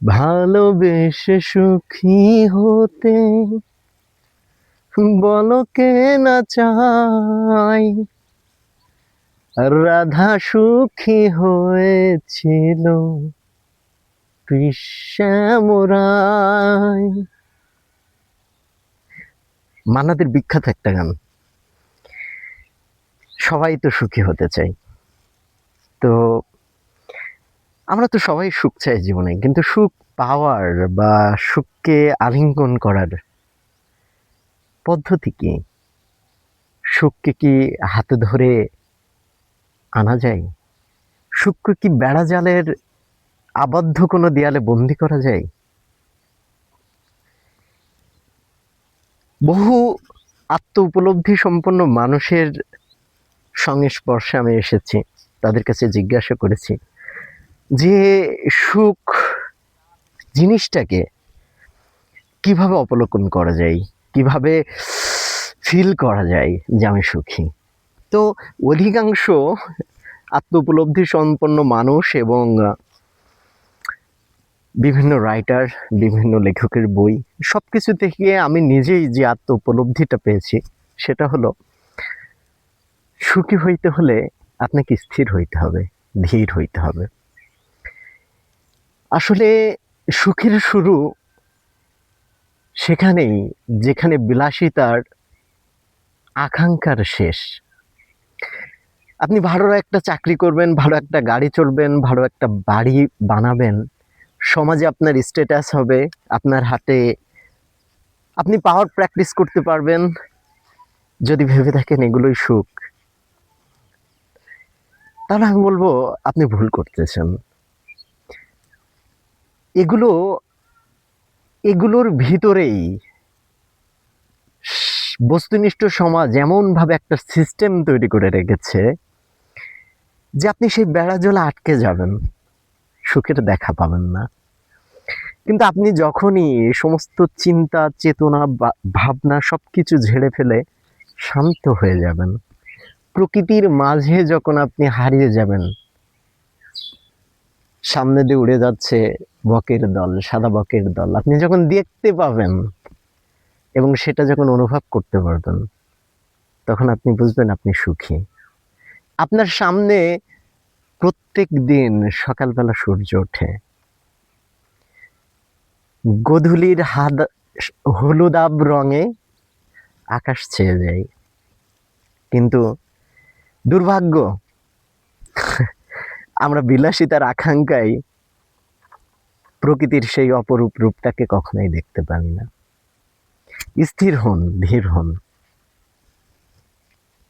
ভালোবেসে সুখী হতে বলো কে না চাই। রাধা সুখী হয়েছিল কৃষ্ণামরাই। মান্নাদের বিখ্যাত একটা গান। সবাই তো সুখী হতে চাই, তো আমরা তো সবাই সুখ চাই জীবনে, কিন্তু সুখ পাওয়ার বা সুখকে আলিঙ্গন করার পদ্ধতি কি? সুখকে কি হাতে ধরে আনা যায়? সুখকে কি বেড়া জালের আবদ্ধ কোনো দেয়ালে বন্দি করা যায়? বহু আত্ম উপলব্ধি সম্পন্ন মানুষের সংস্পর্শে আমি এসেছি, তাদের কাছে জিজ্ঞাসা করেছি যে সুখ জিনিসটাকে কিভাবে অবলোকন করা যায়, কিভাবে ফিল করা যায় যে আমি সুখী। তো অধিকাংশ আত্ম উপলব্ধি সম্পন্ন মানুষ এবং বিভিন্ন রাইটার, বিভিন্ন লেখকের বই, সব কিছু থেকে আমি নিজেই যে আত্ম উপলব্ধিটা পেয়েছি সেটা হলো, সুখী হইতে হলে আপনাকে স্থির হইতে হবে, ধীর হইতে হবে। আসলে সুখের শুরু সেখানেই যেখানে বিলাসিতার আকাঙ্ক্ষার শেষ। আপনি ভালো একটা চাকরি করবেন, ভালো একটা গাড়ি চলবেন, ভালো একটা বাড়ি বানাবেন, সমাজে আপনার স্ট্যাটাস হবে, আপনার হাতে আপনি পাওয়ার প্র্যাকটিস করতে পারবেন। যদি ভেবে থাকেন এগুলোই সুখ, তাহলে আমি বলবো আপনি ভুল করতেছেন। এগুলো এগুলোর ভিতরেই বস্তুনিষ্ঠ সমাজ এমনভাবে একটা সিস্টেম তৈরি করে রেখেছে যে আপনি সেই বেড়াজলে আটকে যাবেন, সুখের দেখা পাবেন না। কিন্তু আপনি যখনই সমস্ত চিন্তা, চেতনা, ভাবনা সবকিছু ঝেড়ে ফেলে শান্ত হয়ে যাবেন, প্রকৃতির মাঝে যখন আপনি হারিয়ে যাবেন, সামনে দিয়ে উড়ে যাচ্ছে বকের দল, সাদা বকের দল, আপনি যখন দেখতে পাবেন এবং সেটা যখন অনুভব করতে পারবেন, তখন আপনি বুঝবেন আপনি সুখী। আপনার সামনে প্রত্যেক দিন সকালবেলা সূর্য ওঠে, গোধূলির হলুদাভ রঙে আকাশ ছেয়ে যায়, কিন্তু দুর্ভাগ্য, আমরা বিলাসিতার আকাঙ্ক্ষায় প্রকৃতির সেই অপরূপ রূপটাকে কখনোই দেখতে পারি না। স্থির হন, ধীর হন।